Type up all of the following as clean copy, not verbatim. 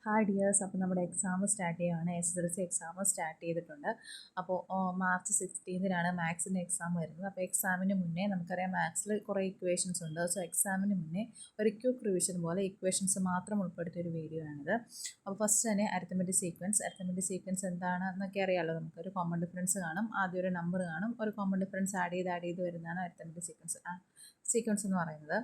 Hi dears. അപ്പോൾ നമ്മുടെ exam start ചെയ്യുകയാണ്. SSLC എക്സാം സ്റ്റാർട്ട് ചെയ്തിട്ടുണ്ട്. അപ്പോൾ മാർച്ച് 16-നാണ് മാത്സിൻ്റെ എക്സാം വരുന്നത്. അപ്പോൾ എക്സാമിന് മുന്നേ നമുക്കറിയാം മാത്സിൽ കുറേ ഇക്വേഷൻസ് ഉണ്ട്. സോ എക്സാമിന് മുന്നേ ഒരു ക്വിക്ക് റിവിഷൻ പോലെ ഇക്വേഷൻസ് മാത്രം ഉൾപ്പെടുത്തിയ ഒരു വീഡിയോ ആണിത്. അപ്പോൾ ഫസ്റ്റ് തന്നെ അരിത്തമെറ്റിക് സീക്വൻസ് എന്താണെന്നൊക്കെ അറിയാമല്ലോ. നമുക്കൊരു കോമൺ ഡിഫറൻസ് കാണും, ആദ്യം ഒരു നമ്പർ കാണും, ഒരു കോമൺ ഡിഫറൻസ് ആഡ് ചെയ്ത് വരുന്നതാണ് അരിത്തമെറ്റിക് സീക്വൻസ് എന്ന് പറയുന്നത്.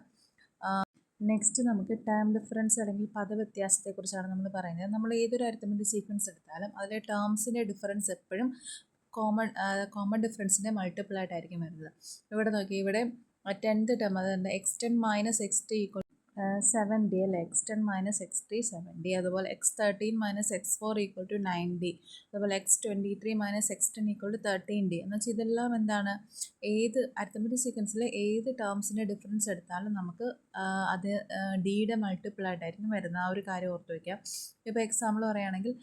നെക്സ്റ്റ് നമുക്ക് ടേം ഡിഫറൻസ് അല്ലെങ്കിൽ പദവ്യത്യാസത്തെക്കുറിച്ചാണ് നമ്മൾ പറയുന്നത്. നമ്മൾ ഏതൊരു അരിത്തമെറ്റിക് സീക്വൻസ് എടുത്താലും അതിലെ ടേംസിൻ്റെ ഡിഫറൻസ് എപ്പോഴും കോമൺ ഡിഫറൻസിൻ്റെ മൾട്ടിപ്പിൾ ആയിട്ടായിരിക്കും വരുന്നത്. ഇവിടെ നോക്കി, ഇവിടെ 10th ടേം അതായത് x10 - x3 = 7d അല്ലേ. x10 - x3 7d. അതുപോലെ x13 - x4 = 9d. അതുപോലെ x23 - x10 = 13d. എന്ന് വെച്ചാൽ ഇതെല്ലാം എന്താണ്, ഏത് അരിത്തമെറ്റിക് സീക്വൻസിലെ ഏത് ടേംസിൻ്റെ ഡിഫറൻസ് എടുത്താലും നമുക്ക് അത് ഡിയുടെ മൾട്ടിപ്പിൾ ആയിട്ടായിരിക്കും വരുന്നത്. ആ ഒരു കാര്യം ഓർത്ത് വയ്ക്കുക. ഇപ്പോൾ എക്സാമ്പിൾ പറയുകയാണെങ്കിൽ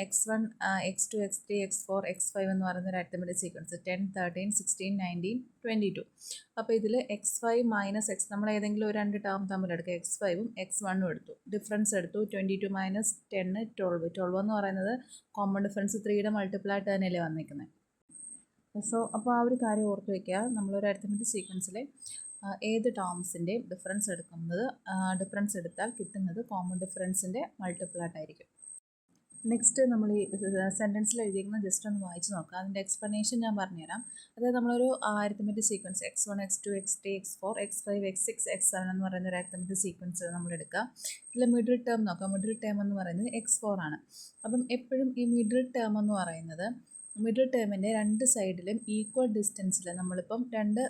x1 x2 x3 x4 x5 എന്ന് പറയുന്ന ഒരു അരിത്തമെറ്റിക് സീക്വൻസ് 10 13 16 19 22. അപ്പോൾ ഇതിൽ x5 - x നമ്മൾ ഏതെങ്കിലും ഒരു രണ്ട് ടേം തമ്മിൽ എടുക്കുക. x5ഉം x1ഉം എടുത്തു, ഡിഫറൻസ് എടുത്തു. 22 - 10 12 എന്ന് പറയുന്നത് കോമൺ ഡിഫറൻസ് 3യുടെ മൾട്ടിപ്പിൾ ആയിട്ട് തന്നെയല്ലേ വന്നിരിക്കുന്നത്. സോ അപ്പോൾ ആ ഒരു കാര്യം ഓർത്ത് വയ്ക്കുക. നമ്മളൊരു അരിത്തമെറ്റിക് സീക്വൻസിലെ ഏത് ടേംസിൻ്റെ ഡിഫറൻസ് എടുത്താൽ കിട്ടുന്നത് കോമൺ ഡിഫറൻസിൻ്റെ മൾട്ടിപ്പിൾ ആയിട്ടായിരിക്കും. നെക്സ്റ്റ് നമ്മൾ ഈ സെൻറ്റൻസിൽ എഴുതിയിരിക്കുന്നത് ജസ്റ്റ് ഒന്ന് വായിച്ച് നോക്കാം. അതിൻ്റെ എക്സ്പ്ലനേഷൻ ഞാൻ പറഞ്ഞുതരാം. അതായത് നമ്മളൊരു arithmetic sequence x1 x2 x3 x4 x5 x6 x7 എന്ന് പറയുന്ന ഒരു അരിത്തമെറ്റിക് സീക്വൻസ് നമ്മൾ എടുക്കുക. ഇതിൽ മിഡിൽ ടേം നോക്കാം. മിഡിൽ ടേം എന്ന് പറയുന്നത് x4 ആണ്. അപ്പം എപ്പോഴും ഈ മിഡിൽ ടേം എന്ന് പറയുന്നത് മിഡിൽ ടേമിൻ്റെ രണ്ട് സൈഡിലും ഈക്വൽ ഡിസ്റ്റൻസിൽ നമ്മളിപ്പം രണ്ട്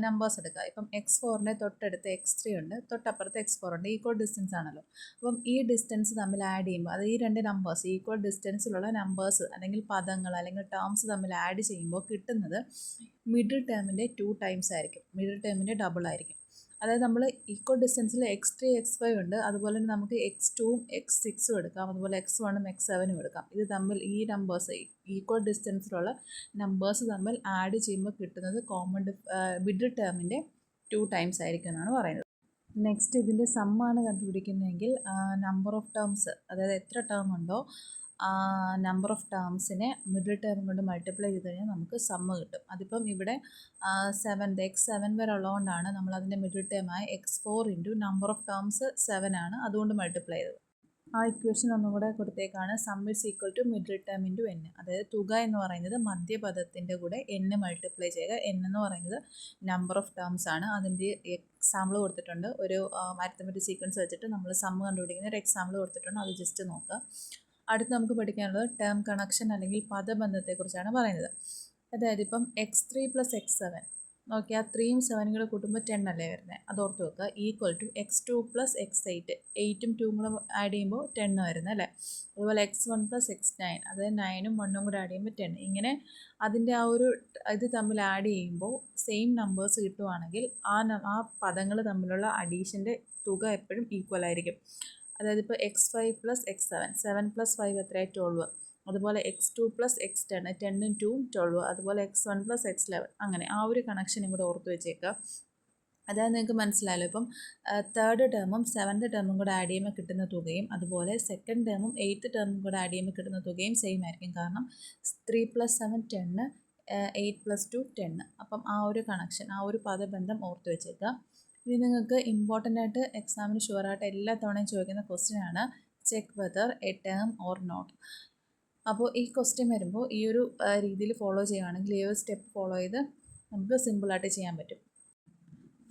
നമ്പേഴ്സ് എടുക്കുക. ഇപ്പം x4ൻ്റെ തൊട്ടടുത്ത് x3 ഉണ്ട്, തൊട്ടപ്പുറത്ത് x4 ഉണ്ട്. ഈക്വൽ ഡിസ്റ്റൻസ് ആണല്ലോ. അപ്പം ഈ ഡിസ്റ്റൻസ് തമ്മിൽ ആഡ് ചെയ്യുമ്പോൾ അത് ഈ രണ്ട് നമ്പേഴ്സ് ഈക്വൽ ഡിസ്റ്റൻസിലുള്ള നമ്പേഴ്സ് അല്ലെങ്കിൽ പദങ്ങൾ അല്ലെങ്കിൽ ടേംസ് തമ്മിൽ ആഡ് ചെയ്യുമ്പോൾ കിട്ടുന്നത് മിഡിൽ ടേമിൻ്റെ 2 ടൈംസ് ആയിരിക്കും. മിഡിൽ ടേമിൻ്റെ ഡബിൾ ആയിരിക്കും. അതായത് നമ്മൾ ഈക്വൽ ഡിസ്റ്റൻസിൽ x3 x5 ഉണ്ട്, അതുപോലെ തന്നെ നമുക്ക് x2ഉം x6ഉം എടുക്കാം, അതുപോലെ x1ഉം x7ഉം എടുക്കാം. ഇത് തമ്മിൽ ഈ നമ്പേഴ്സ് ഈക്വൽ ഡിസ്റ്റൻസിലുള്ള നമ്പേഴ്സ് തമ്മിൽ ആഡ് ചെയ്യുമ്പോൾ കിട്ടുന്നത് മിഡിൽ ടേമിൻ്റെ 2 ടൈംസ് ആയിരിക്കും എന്നാണ് പറയുന്നത്. നെക്സ്റ്റ് ഇതിൻ്റെ സമ്മാണ് കണ്ടുപിടിക്കുന്നതെങ്കിൽ നമ്പർ ഓഫ് ടേംസ്, അതായത് എത്ര ടേം ഉണ്ടോ നമ്പർ ഓഫ് ടേംസിനെ മിഡിൽ ടേം കൊണ്ട് മൾട്ടിപ്ലൈ ചെയ്ത് കഴിഞ്ഞാൽ നമുക്ക് സമ്മ് കിട്ടും. അതിപ്പം ഇവിടെ 7 വരെ ഉള്ളതുകൊണ്ടാണ് നമ്മൾ അതിൻ്റെ മിഡിൽ ടേമായ x4 × നമ്പർ ഓഫ് ടേംസ് 7 ആണ്, അതുകൊണ്ട് മൾട്ടിപ്ലൈ ചെയ്തത്. ആ ഇക്വേഷൻ ഒന്നും കൂടെ കൊടുത്തേക്കാണ്. Sum is equal to middle term × n. അതായത് തുക എന്ന് പറയുന്നത് മധ്യപദത്തിൻ്റെ കൂടെ n മൾട്ടിപ്ലൈ ചെയ്യുക. n എന്ന് പറയുന്നത് നമ്പർ ഓഫ് ടേംസ് ആണ്. അതിൻ്റെ എക്സാമ്പിൾ കൊടുത്തിട്ടുണ്ട്. ഒരു അരിത്തമെറ്റിക് സീക്വൻസ് വെച്ചിട്ട് നമ്മൾ സമ്മ് കണ്ടുപിടിക്കുന്ന ഒരു എക്സാമ്പിൾ കൊടുത്തിട്ടുണ്ട്. അത് ജസ്റ്റ് നോക്കുക. അടുത്ത് നമുക്ക് പഠിക്കാനുള്ളത് ടേം കണക്ഷൻ അല്ലെങ്കിൽ പദബന്ധത്തെക്കുറിച്ചാണ് പറയുന്നത്. അതായത് ഇപ്പം x3 + x7 നോക്കിയാൽ 3യും 7ഉം കൂടെ കൂട്ടുമ്പോൾ 10 അല്ലേ വരുന്നത്, അത് ഓർത്ത് വെക്കുക. ഈക്വൽ ടു x2 + x8, 8ഉം 2ഉം കൂടെ ആഡ് ചെയ്യുമ്പോൾ 10 വരുന്നത് അല്ലേ. അതുപോലെ x1 + x9, അതായത് 9ഉം 1ഉം കൂടെ ആഡ് ചെയ്യുമ്പോൾ 10. ഇങ്ങനെ അതിൻ്റെ ആ ഒരു ഇത് തമ്മിൽ ആഡ് ചെയ്യുമ്പോൾ സെയിം നമ്പേഴ്സ് കിട്ടുവാണെങ്കിൽ ആ പദങ്ങൾ തമ്മിലുള്ള അഡീഷൻ്റെ തുക എപ്പോഴും ഈക്വൽ ആയിരിക്കും. അതായത് ഇപ്പോൾ x5 + x7, 7 + 5 എത്രയാണ് 12. അതുപോലെ x2 + x10, 10ഉം 2ഉം 12. അതുപോലെ x1 + x11. അങ്ങനെ ആ ഒരു കണക്ഷനും കൂടെ ഓർത്ത് വെച്ചേക്കുക. അതായത് നിങ്ങൾക്ക് മനസ്സിലായല്ലോ. ഇപ്പം 3rd ടേമും 7th ടേമും കൂടെ ആഡ് ചെയ്യുമ്പോൾ കിട്ടുന്ന തുകയും അതുപോലെ 2nd ടേമും 8th ടേമും കൂടെ ആഡ് ചെയ്യുമ്പോൾ കിട്ടുന്ന തുകയും സെയിം ആയിരിക്കും. കാരണം 3 + 7 10, 8 + 2 10. അപ്പം ആ ഒരു കണക്ഷൻ, ആ ഒരു പദബന്ധം ഓർത്ത് വെച്ചേക്കുക. ഇനി നിങ്ങൾക്ക് ഇമ്പോർട്ടൻ്റ് ആയിട്ട് എക്സാമിന് ഷുവറായിട്ട് എല്ലാ തവണയും ചോദിക്കുന്ന ക്വസ്റ്റ്യൻ ആണ് check whether a term or not. അപ്പോൾ ഈ ക്വസ്റ്റ്യൻ വരുമ്പോൾ ഈ ഒരു രീതിയിൽ ഫോളോ ചെയ്യുകയാണെങ്കിൽ ഈ ഒരു സ്റ്റെപ്പ് ഫോളോ ചെയ്ത് നമുക്ക് സിമ്പിളായിട്ട് ചെയ്യാൻ പറ്റും.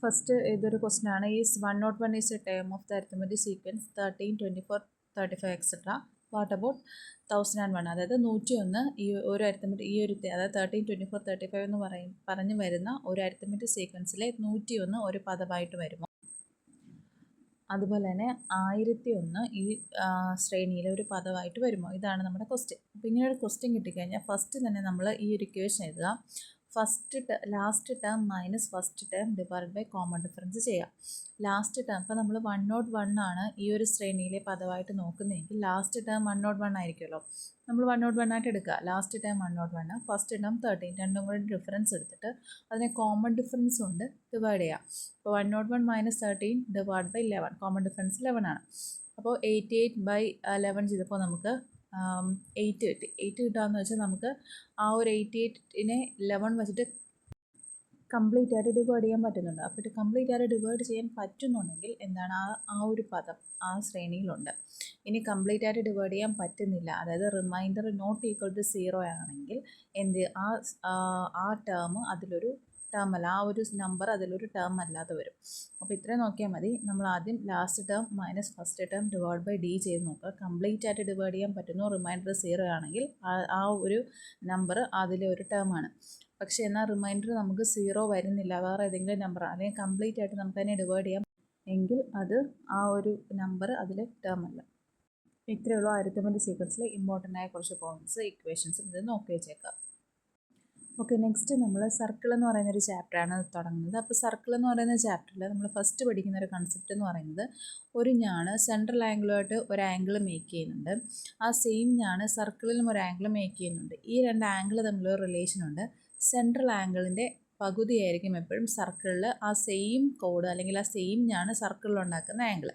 ഫസ്റ്റ് ഇതൊരു ക്വസ്റ്റ്യൻ ആണ്. Is 101 is A term of the arithmetic sequence 13 24 35 etcetera. What about 1001? അതായത് 101 ഈ ഒരു അരിത്തമെറ്റിക് അതായത് 13 24 35 എന്ന് പറഞ്ഞു വരുന്ന ഒരു അരിത്തമെറ്റിക് സീക്വൻസിലെ 101 ഒരു പദമായിട്ട് വരുമോ? അതുപോലെ തന്നെ 1001 ഈ ശ്രേണിയിലെ ഒരു പദമായിട്ട് വരുമോ? ഇതാണ് നമ്മുടെ ക്വസ്റ്റ്യൻ. അപ്പോൾ ഇങ്ങനെ ഒരു ക്വസ്റ്റ്യൻ കിട്ടിക്കഴിഞ്ഞാൽ ഫസ്റ്റ് തന്നെ നമ്മൾ ഈ ഒരു ഇക്വേഷൻ എഴുതുക. Last term minus first term divide by common difference ചെയ്യാം. ലാസ്റ്റ് ടേം ഇപ്പോൾ നമ്മൾ 101 ആണ് ഈ ഒരു ശ്രേണിയിലെ പദമായിട്ട് നോക്കുന്നതെങ്കിൽ ലാസ്റ്റ് ടേം 101 ആയിരിക്കുമല്ലോ. നമ്മൾ 101 ആയിട്ട് എടുക്കുക. ലാസ്റ്റ് ടേം 101, ഫസ്റ്റ് ടേം 13, രണ്ടും കൂടി ഡിഫറൻസ് എടുത്തിട്ട് അതിനെ കോമൺ ഡിഫറൻസ് കൊണ്ട് ഡിവൈഡ് ചെയ്യാം. അപ്പോൾ 101 minus 13 divide by 11, common difference 11 ആണ്. അപ്പോൾ 88/11 ചെയ്തപ്പോൾ നമുക്ക് 8 കിട്ടി. 8 കിട്ടുകയെന്ന് വെച്ചാൽ നമുക്ക് ആ ഒരു 88നെ 11 വെച്ചിട്ട് കംപ്ലീറ്റ് ആയിട്ട് ഡിവൈഡ് ചെയ്യാൻ പറ്റുന്നുണ്ട്. അപ്പോൾ കംപ്ലീറ്റ് ആയിട്ട് ഡിവൈഡ് ചെയ്യാൻ പറ്റുന്നുണ്ടെങ്കിൽ എന്താണ് ആ ഒരു പദം ആ ശ്രേണിയിലുണ്ട്. ഇനി കംപ്ലീറ്റ് ആയിട്ട് ഡിവൈഡ് ചെയ്യാൻ പറ്റുന്നില്ല, അതായത് റിമൈൻഡർ നോട്ട് ഈക്വൽ ടു 0 ആണെങ്കിൽ ആ ടേം അതിലൊരു ടേം അല്ല, ആ ഒരു നമ്പർ അതിലൊരു ടേം അല്ലാതെ വരും. അപ്പോൾ ഇത്രയും നോക്കിയാൽ മതി. നമ്മൾ ആദ്യം last term minus first term divide by d ചെയ്ത് നോക്കുക. കംപ്ലീറ്റ് ആയിട്ട് ഡിവൈഡ് ചെയ്യാൻ പറ്റുന്നു, റിമൈൻഡർ 0 ആണെങ്കിൽ ആ ഒരു നമ്പർ അതിലെ ഒരു ടേം ആണ്. പക്ഷേ എന്നാൽ റിമൈൻഡർ നമുക്ക് 0 വരുന്നില്ല, വേറെ ഏതെങ്കിലും നമ്പർ അല്ലെങ്കിൽ കംപ്ലീറ്റ് ആയിട്ട് നമുക്ക് അതിനെ ഡിവൈഡ് ചെയ്യാം എങ്കിൽ അത് ആ ഒരു നമ്പർ അതിലെ ടേം അല്ല. ഇത്രയുള്ള അരിത്തമെറ്റിക് സീക്വൻസിലെ ഇമ്പോർട്ടൻ്റ് ആയ കുറച്ച് പോയിന്റ്സ് ഇക്വേഷൻസും ഇത് നോക്കി വെച്ചേക്കാം. ഓക്കെ, നെക്സ്റ്റ് നമ്മൾ സർക്കിൾ എന്ന് പറയുന്നൊരു ചാപ്റ്ററാണ് തുടങ്ങുന്നത്. അപ്പോൾ സർക്കിൾ എന്ന് പറയുന്ന ചാപ്റ്ററിൽ നമ്മൾ ഫസ്റ്റ് പഠിക്കുന്ന ഒരു കൺസെപ്റ്റ് എന്ന് പറയുന്നത് ഒരു ഞാണ് സെൻട്രൽ ആംഗിളുമായിട്ട് ഒരു ആംഗിൾ മേക്ക് ചെയ്യുന്നുണ്ട്. ആ സെയിം ഞാണ് സർക്കിളിലും ഒരു ആംഗിൾ മേക്ക് ചെയ്യുന്നുണ്ട്. ഈ രണ്ട് ആംഗിൾ തമ്മിലൊരു റിലേഷൻ ഉണ്ട്. സെൻട്രൽ ആംഗിളിൻ്റെ പകുതിയായിരിക്കും എപ്പോഴും സർക്കിളിൽ ആ സെയിം കോഡ് അല്ലെങ്കിൽ ആ സെയിം ഞാണ് സർക്കിളിൽ ഉണ്ടാക്കുന്ന ആംഗിൾ.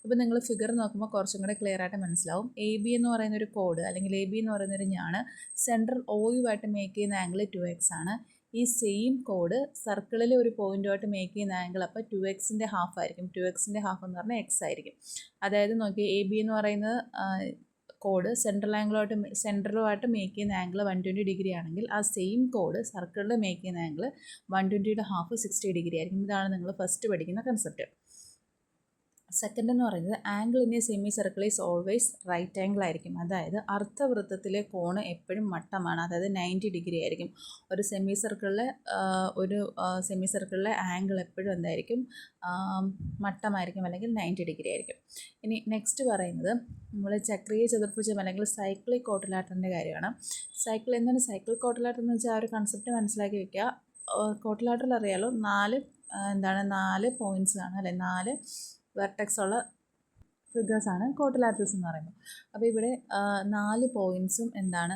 ഇപ്പോൾ നിങ്ങൾ ഫിഗർ നോക്കുമ്പോൾ കുറച്ചും കൂടെ ക്ലിയർ ആയിട്ട് മനസ്സിലാവും. എ ബി എന്ന് പറയുന്ന ഒരു കോഡ് അല്ലെങ്കിൽ എ ബി എന്ന് പറയുന്ന ഒരു ഞാണ് സെൻട്രൽ ഓയുമായിട്ട് മേക്ക് ചെയ്യുന്ന ആംഗിൾ 2x ആണ്. ഈ സെയിം കോഡ് സർക്കിളിലെ ഒരു പോയിന്റുമായിട്ട് മേക്ക് ചെയ്യുന്ന ആംഗിൾ അപ്പോൾ 2xൻ്റെ ഹാഫ് ആയിരിക്കും. 2xൻ്റെ ഹാഫ് എന്ന് പറഞ്ഞാൽ x ആയിരിക്കും. അതായത് നോക്കി, എ ബി എന്ന് പറയുന്നത് കോഡ് സെൻട്രലുമായിട്ട് മേക്ക് ചെയ്യുന്ന ആംഗിൾ 120 ഡിഗ്രി ആണെങ്കിൽ ആ സെയിം കോഡ് സർക്കിളിൽ മേക്ക് ചെയ്യുന്ന ആംഗിൾ 120യുടെ ഹാഫ് 60 ഡിഗ്രി ആയിരിക്കും. ഇതാണ് നിങ്ങൾ ഫസ്റ്റ് പഠിക്കുന്ന കൺസെപ്റ്റ്. സെക്കൻഡ് എന്ന് പറയുന്നത് angle in a semi circle is always right angle ആയിരിക്കും. അതായത് അർദ്ധവൃത്തത്തിലെ കോണ് എപ്പോഴും മട്ടമാണ്, അതായത് 90 ഡിഗ്രി ആയിരിക്കും. ഒരു സെമി സർക്കിളിലെ ആംഗിൾ എപ്പോഴും എന്തായിരിക്കും, മട്ടമായിരിക്കും അല്ലെങ്കിൽ 90 ഡിഗ്രി ആയിരിക്കും. ഇനി നെക്സ്റ്റ് പറയുന്നത് നമ്മൾ ചക്രീയ ചതുർഭുജം അല്ലെങ്കിൽ സൈക്ലിക് ക്വാഡ്രിലാറ്ററിൻ്റെ കാര്യമാണ്. എന്താണ് സൈക്ലിക് ക്വാഡ്രിലാറ്റർ എന്ന് വെച്ചാൽ ആ ഒരു കൺസെപ്റ്റ് മനസ്സിലാക്കി വെക്കുക. ക്വാഡ്രിലാറ്ററിൽ അറിയാലോ, 4 പോയിൻറ്റ്സ് ആണ് അല്ലെ, 4 വെർട്ടെക്സ് ഉള്ള ഫിഗേഴ്സാണ് ക്വാഡ്രിലാറ്ററൽസ് എന്ന് പറയുമ്പോൾ. അപ്പോൾ ഇവിടെ 4 പോയിൻറ്റ്സും എന്താണ്,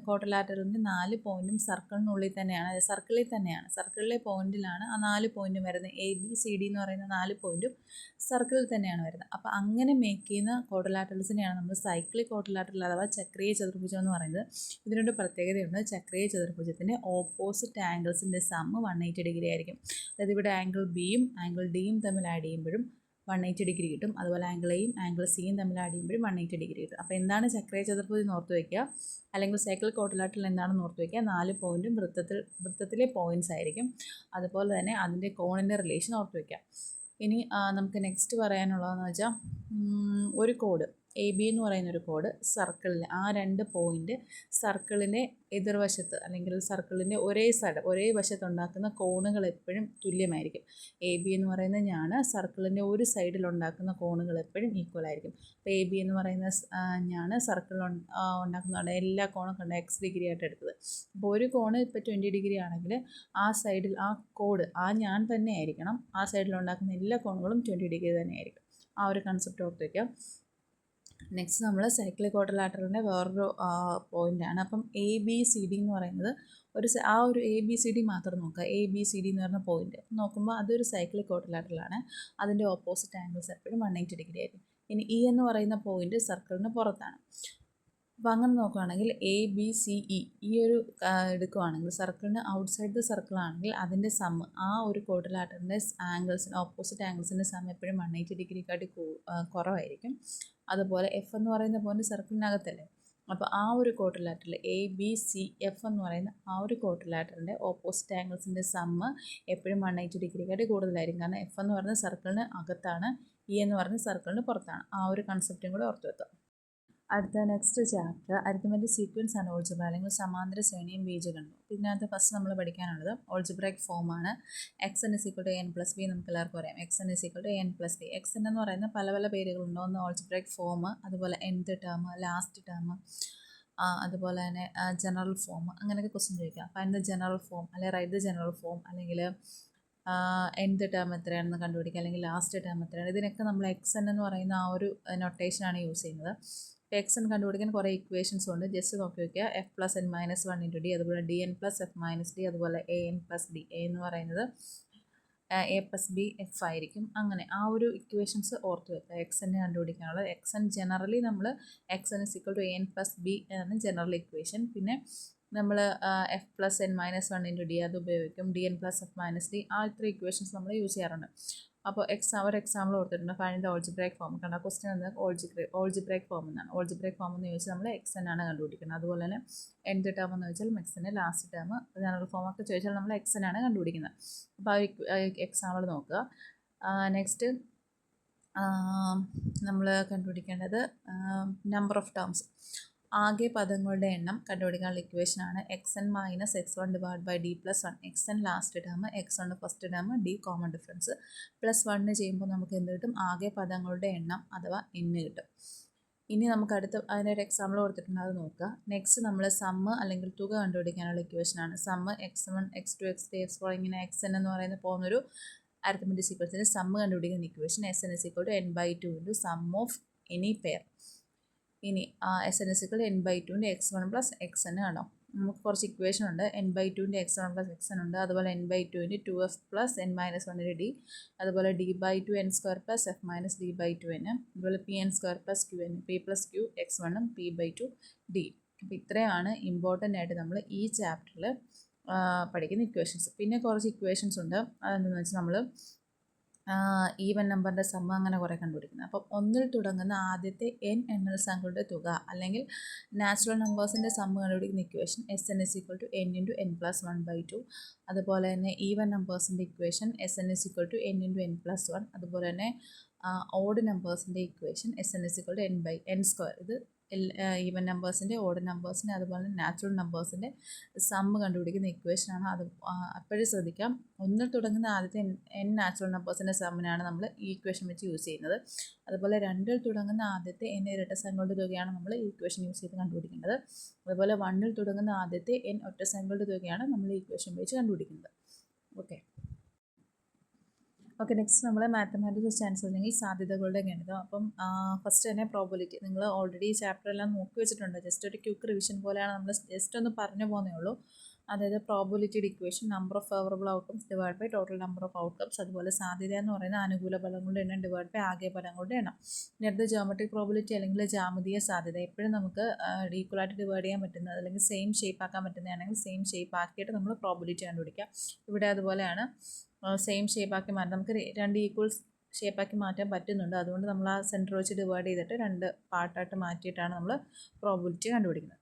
ക്വാഡ്രിലാറ്ററലിൻ്റെ 4 പോയിൻറ്റും സർക്കിളിനുള്ളിൽ തന്നെയാണ്, സർക്കിളിൽ തന്നെയാണ്, സർക്കിളിലെ പോയിന്റിലാണ് ആ 4 പോയിൻറ്റും വരുന്നത്. എ ബി സി ഡി എന്ന് പറയുന്ന 4 പോയിൻറ്റും സർക്കിളിൽ തന്നെയാണ് വരുന്നത്. അപ്പോൾ അങ്ങനെ മേക്ക് ചെയ്യുന്ന ക്വാഡ്രിലാറ്ററൽസിനെയാണ് നമ്മൾ സൈക്ലിക് ക്വാഡ്രിലാറ്ററൽ അഥവാ ചക്രീയ ചതുർഭുജം എന്ന് പറയുന്നത്. ഇതിനൊരു പ്രത്യേകതയുണ്ട്. ചക്രീയ ചതുർഭുജത്തിൻ്റെ ഓപ്പോസിറ്റ് ആംഗിൾസിൻ്റെ സം 180 ഡിഗ്രി ആയിരിക്കും. അതായത് ഇവിടെ ആംഗിൾ ബിയും ആംഗിൾ ഡിയും തമ്മിൽ ആഡ് ചെയ്യുമ്പോഴും 180 ഡിഗ്രി കിട്ടും. അതുപോലെ ആംഗിൾ എയും ആംഗിൾ സിയും തമ്മിൽ ആഡ് ചെയ്യുമ്പോഴും 180 ഡിഗ്രി കിട്ടും. അപ്പോൾ എന്താണ് ചക്രീയ ചതുർഭുജം ഓർത്ത് വയ്ക്കുക, അല്ലെങ്കിൽ സൈക്ലിക് ക്വാഡ്രിലാറ്ററൽ എന്താണെന്ന് ഓർത്ത് വയ്ക്കുക. 4 പോയിൻറ്റും വൃത്തത്തിലെ പോയിൻറ്റ്സ് ആയിരിക്കും. അതുപോലെ തന്നെ അതിൻ്റെ കോണിൻ്റെ റിലേഷൻ ഓർത്ത് വയ്ക്കുക. ഇനി നമുക്ക് നെക്സ്റ്റ് പറയാനുള്ളതെന്ന് വെച്ചാൽ ഒരു കോഡ് എ ബി എന്ന് പറയുന്ന ഒരു കോഡ് സർക്കിളിൽ ആ 2 പോയിൻറ്റ് സർക്കിളിൻ്റെ എതിർവശത്ത് അല്ലെങ്കിൽ സർക്കിളിൻ്റെ ഒരേ വശത്തുണ്ടാക്കുന്ന കോണുകൾ എപ്പോഴും തുല്യമായിരിക്കും. എ ബി എന്ന് പറയുന്ന ഞാണ് സർക്കിളിൻ്റെ ഒരു സൈഡിൽ ഉണ്ടാക്കുന്ന കോണുകൾ എപ്പോഴും ഈക്വൽ ആയിരിക്കും. അപ്പോൾ എ ബി എന്ന് പറയുന്ന ഞാണ് സർക്കിളിൽ ഉണ്ടാക്കുന്ന എല്ലാ കോണും കണ്ട എക്സ് ഡിഗ്രി ആയിട്ട് എടുത്തത്. അപ്പോൾ ഒരു കോണ് ഇപ്പോൾ 20 ഡിഗ്രി ആണെങ്കിൽ ആ സൈഡിൽ ആ കോഡ് ആ ഞാൻ തന്നെ ആയിരിക്കണം, ആ സൈഡിൽ ഉണ്ടാക്കുന്ന എല്ലാ കോണുകളും 20 ഡിഗ്രി തന്നെ ആയിരിക്കും. ആ ഒരു കൺസെപ്റ്റ് ഓർത്ത് വയ്ക്കാം. നെക്സ്റ്റ് നമ്മൾ സൈക്ലിക് ക്വാഡ്രിലാറ്ററലിൻ്റെ വേറൊരു പോയിൻ്റാണ്. അപ്പം എ ബി സി ഡി എന്ന് പറയുന്നത് ആ ഒരു എ ബി സി ഡി മാത്രം നോക്കുക. എ ബി സി ഡി എന്ന് പറഞ്ഞ പോയിന്റ് നോക്കുമ്പോൾ അതൊരു സൈക്ലിക് ക്വാഡ്രിലാറ്ററലാണ്. അതിൻ്റെ ഓപ്പോസിറ്റ് ആംഗിൾസ് എപ്പോഴും 180 ഡിഗ്രി ആയിരിക്കും. ഇനി ഇ എന്ന് പറയുന്ന പോയിന്റ് സർക്കിളിന് പുറത്താണ്. അപ്പോൾ അങ്ങനെ നോക്കുകയാണെങ്കിൽ എ ബി സി ഇ ഈ ഒരു എടുക്കുകയാണെങ്കിൽ സർക്കിളിന് ഔട്ട്സൈഡ് ദ സർക്കിൾ ആണെങ്കിൽ അതിൻ്റെ സം ആ ഒരു ക്വാഡ്രിലാറ്ററിൻ്റെ ഓപ്പോസിറ്റ് ആംഗിൾസിൻ്റെ സം എപ്പോഴും 180 ഡിഗ്രിക്കാട്ടി കുറവായിരിക്കും. അതുപോലെ എഫ് എന്ന് പറയുന്ന പോയിന്റ് സർക്കിളിനകത്തല്ലേ, അപ്പോൾ ആ ഒരു ക്വാഡ്രിലാറ്ററിൽ എ ബി സി എഫ് എന്ന് പറയുന്ന ആ ഒരു ക്വാഡ്രിലാറ്ററിൻ്റെ ഓപ്പോസിറ്റ് ആംഗിൾസിൻ്റെ സമ്മ് എപ്പോഴും 180 ഡിഗ്രിക്കാട്ടി കൂടുതലായിരിക്കും. കാരണം എഫ് എന്ന് പറയുന്നത് സർക്കിളിന് അകത്താണ്, ഇ എന്ന് പറയുന്നത് സർക്കിളിന് പുറത്താണ്. ആ ഒരു കൺസെപ്റ്റും കൂടെ ഓർത്ത് വെക്കുക. അടുത്ത next chapter arithmetic sequence and algebra അല്ലെങ്കിൽ സമാന്തര ശ്രേണിയും ബീജഗണിതവും. ഇതിനകത്ത് ഫസ്റ്റ് നമ്മൾ പഠിക്കാനുള്ളത് ഓൾജിബ്രൈക് ഫോമാണ്. X n is equal to n plus b നമുക്ക് എല്ലാവർക്കും അറിയാം. X n is equal to n plus b. X N എന്ന് പറയുന്ന പല പേരുകളുണ്ട്. ഒന്ന് ഓൾജിബ്രൈക് ഫോം, അതുപോലെ nth ടേം, ലാസ്റ്റ് ടേം, അതുപോലെ തന്നെ ജനറൽ ഫോം അങ്ങനെയൊക്കെ ക്വസ്റ്റ്യൻ ചോദിക്കാം. ഫൈൻഡ് ദ ജനറൽ ഫോം അല്ലെങ്കിൽ റൈറ്റ് ദ ജനറൽ ഫോം അല്ലെങ്കിൽ എന്ത് ടേം എത്രയാണെന്ന് കണ്ടുപിടിക്കുക അല്ലെങ്കിൽ ലാസ്റ്റ് ടേം എത്രയാണ്. ഇതിനൊക്കെ നമ്മൾ എക്സ് എൻ എന്ന് പറയുന്ന ആ ഒരു നൊട്ടേഷനാണ് യൂസ് ചെയ്യുന്നത്. ഇപ്പോൾ എക്സ് എൻ കണ്ടുപിടിക്കാൻ കുറേ ഇക്വേഷൻസ് ഉണ്ട്. ജസ്റ്റ് നോക്കി വയ്ക്കുക. F plus N minus one into d, അതുപോലെ d n plus F minus d, അതുപോലെ a n plus d. A എന്ന് പറയുന്നത് എ പ്ലസ് ബി എഫ് ആയിരിക്കും. അങ്ങനെ ആ ഒരു ഇക്വേഷൻസ് ഓർത്ത് വെക്കുക. എക്സ് എൻ കണ്ടുപിടിക്കാനുള്ളത്. എക്സ് എൻ ജനറലി നമ്മൾ x n is equal to a n plus b എന്നാണ് ജനറൽ ഇക്വേഷൻ. പിന്നെ നമ്മൾ f plus N minus one into d അത് ഉപയോഗിക്കും. D n plus F minus d, ആ ഇത്ര ഇക്വേഷൻസ് നമ്മൾ യൂസ് ചെയ്യാറുണ്ട്. അപ്പോൾ ഒരു എക്സാമ്പിൾ കൊടുത്തിട്ടുണ്ട്. Find algebraic form. കണ്ട ക്വസ്റ്റ്യൻ എന്നത് ഓൾജിബ്രൈക് ഫോം എന്നാണ്. ഓൾജിബ്രൈക് ഫോം എന്ന് ചോദിച്ചാൽ നമ്മൾ എക്സ് എൻ ആണ് കണ്ടുപിടിക്കുന്നത്. അതുപോലെ തന്നെ എന്ത് ടേം എന്ന് ചോദിച്ചാൽ X n, last term general form ഒക്കെ ചോദിച്ചാൽ നമ്മൾ എക്സ് എൻ ആണ് കണ്ടുപിടിക്കുന്നത്. അപ്പോൾ ആ എക്സാമ്പിൾ നോക്കുക. നെക്സ്റ്റ് നമ്മൾ കണ്ടുപിടിക്കേണ്ടത് നമ്പർ ഓഫ് ടേംസ്, ആകെ പദങ്ങളുടെ എണ്ണം കണ്ടുപിടിക്കാനുള്ള ഇക്വേഷനാണ് x n minus x one divide by d plus one. X n last term, x one first term, d common difference. Plus one ചെയ്യുമ്പോൾ നമുക്ക് എന്ത് കിട്ടും? ആകെ പദങ്ങളുടെ എണ്ണം അഥവാ എന്ന് കിട്ടും. ഇനി നമുക്ക് അതിനൊരു എക്സാമ്പിൾ കൊടുത്തിട്ടുണ്ട്, അത് നോക്കുക. നെക്സ്റ്റ് നമ്മൾ സമ്മ് അല്ലെങ്കിൽ തുക കണ്ടുപിടിക്കാനുള്ള ഇക്വേഷനാണ്. Sum X one X two X three X four ഇങ്ങനെ എക്സ് എൻ എന്ന് പറയുന്ന പോകുന്നൊരു അരിത്തമെറ്റിക് സീക്വൻസിന് സമ്മ് കണ്ടുപിടിക്കുന്ന equation S N is equal to N by two into sum of any pair. ഇനി S N is equal to N by ടുവിൻ്റെ X one plus X N ആണോ. നമുക്ക് കുറച്ച് ഇക്വേഷൻ ഉണ്ട്. എൻ ബൈ ടുവിൻ്റെ X one plus X N ഉണ്ട്. അതുപോലെ N by ടുവിൻ്റെ to F plus N minus വണ്ണിൻ്റെ ഡി, അതുപോലെ D by two N square plus F minus D by two N, അതുപോലെ P N square plus Q N, P plus Q X വണ്ണും P by two D. അപ്പോൾ ഇത്രയാണ് important ആയിട്ട് നമ്മൾ ഈ ചാപ്റ്ററിൽ പഠിക്കുന്ന ഇക്വേഷൻസ്. പിന്നെ കുറച്ച് ഇക്വേഷൻസ് ഉണ്ട്. അതെന്താണെന്ന് വെച്ചാൽ നമ്മൾ ഈവൻ നമ്പറിൻ്റെ സമ്മ അങ്ങനെ കുറേ കണ്ടുപിടിക്കുന്നത്. അപ്പം ഒന്നിൽ തുടങ്ങുന്ന ആദ്യത്തെ എൻ എണ്ണൽ സംഖ്യകളുടെ തുക അല്ലെങ്കിൽ നാച്ചുറൽ നമ്പേഴ്സിൻ്റെ സമ്മ കണ്ടുപിടിക്കുന്ന equation S N is equal to N into N plus one by two. അതുപോലെ തന്നെ ഈവൻ നമ്പേഴ്സിൻ്റെ equation S N is equal to N into N plus one. അതുപോലെ തന്നെ ഓഡ് നമ്പേഴ്സിൻ്റെ equation S N is equal to N by N square. ഇത് even നമ്പേഴ്സിൻ്റെ, odd നമ്പേഴ്സിൻ്റെ, അതുപോലെ നാച്ചുറൽ നമ്പേഴ്സിൻ്റെ സമ്മ് കണ്ടുപിടിക്കുന്ന ഇക്വേഷനാണ്. അത് അപ്പോഴും ശ്രദ്ധിക്കാം. ഒന്നിൽ തുടങ്ങുന്ന ആദ്യത്തെ എൻ നാച്ചുറൽ നമ്പേഴ്സിൻ്റെ സമ്മിനാണ് നമ്മൾ ഈ ഇക്വേഷൻ വെച്ച് യൂസ് ചെയ്യുന്നത്. അതുപോലെ രണ്ടിൽ തുടങ്ങുന്ന ആദ്യത്തെ എൻ ഇരട്ട സംഖ്യകളുടെ തുകയാണ് നമ്മൾ ഈ ഇക്വേഷൻ യൂസ് ചെയ്ത് കണ്ടുപിടിക്കേണ്ടത്. അതുപോലെ വണ്ണിൽ തുടങ്ങുന്ന ആദ്യത്തെ എൻ ഒറ്റ സംഖ്യകളുടെ തുകയാണ് നമ്മൾ ഈ ഇക്വേഷൻ വെച്ച് കണ്ടുപിടിക്കുന്നത്. ഓക്കെ, നെക്സ്റ്റ് നമ്മൾ മാത്തമാറ്റിക്സ് ചാൻസ് അല്ലെങ്കിൽ സാധ്യതകളുടെ ഗണിതം. അപ്പം ഫസ്റ്റ് തന്നെ പ്രോബബിലിറ്റി നിങ്ങൾ ഓൾറെഡി ഈ ചാപ്റ്റർ എല്ലാം നോക്കി വെച്ചിട്ടുണ്ട്. ജസ്റ്റ് ഒരു ക്വിക്ക് റിവിഷൻ പോലെയാണ് നമ്മൾ ജസ്റ്റ് ഒന്ന് പറഞ്ഞു പോകുന്നേ ഉള്ളൂ. അതായത് പ്രോബബിലിറ്റിയുടെ equation number of favourable outcomes divide by total number of outcomes. അതുപോലെ സാധ്യത എന്ന് പറയുന്ന അനുകൂല ഫലങ്ങളുടെ എണ്ണം ഡിവൈഡ് ബൈ ആകെ ഫലങ്ങളുടെ എണ്ണം. ഇനി അടുത്ത ജോമെട്രിക് പ്രോബബിലിറ്റി അല്ലെങ്കിൽ ജാമിതീയ സാധ്യത. എപ്പോഴും നമുക്ക് ഈക്വലായിട്ട് ഡിവൈഡ് ചെയ്യാൻ പറ്റുന്നത് അല്ലെങ്കിൽ സെയിം ഷേപ്പ് ആക്കാൻ പറ്റുന്നതാണെങ്കിൽ സെയിം ഷേപ്പ് ആക്കിയിട്ട് നമ്മൾ പ്രോബബിലിറ്റി കണ്ടുപിടിക്കാം. ഇവിടെ അതുപോലെയാണ്. സെയിം ഷേപ്പാക്കി മാറ്റാം. നമുക്ക് രണ്ട് ഈക്വൽ ഷേപ്പാക്കി മാറ്റാൻ പറ്റുന്നുണ്ട്. അതുകൊണ്ട് നമ്മൾ ആ സെൻറ്റർ വെച്ച് ഡിവൈഡ് ചെയ്തിട്ട് രണ്ട് പാർട്ടായിട്ട് മാറ്റിയിട്ടാണ് നമ്മൾ പ്രോബബിലിറ്റി കണ്ടുപിടിക്കുന്നത്.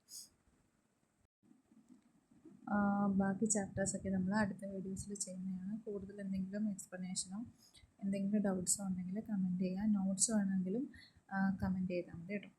ബാക്കി ചാപ്റ്റേഴ്സൊക്കെ നമ്മൾ അടുത്ത വീഡിയോസിൽ ചെയ്യുന്നതാണ്. കൂടുതൽ എന്തെങ്കിലും എക്സ്പ്ലനേഷനോ എന്തെങ്കിലും ഡൗട്ട്സോ ഉണ്ടെങ്കിൽ കമൻറ്റ് ചെയ്യുക. നോട്ട്സ് വേണമെങ്കിലും കമൻറ്റ് ചെയ്താൽ മതി കേട്ടോ.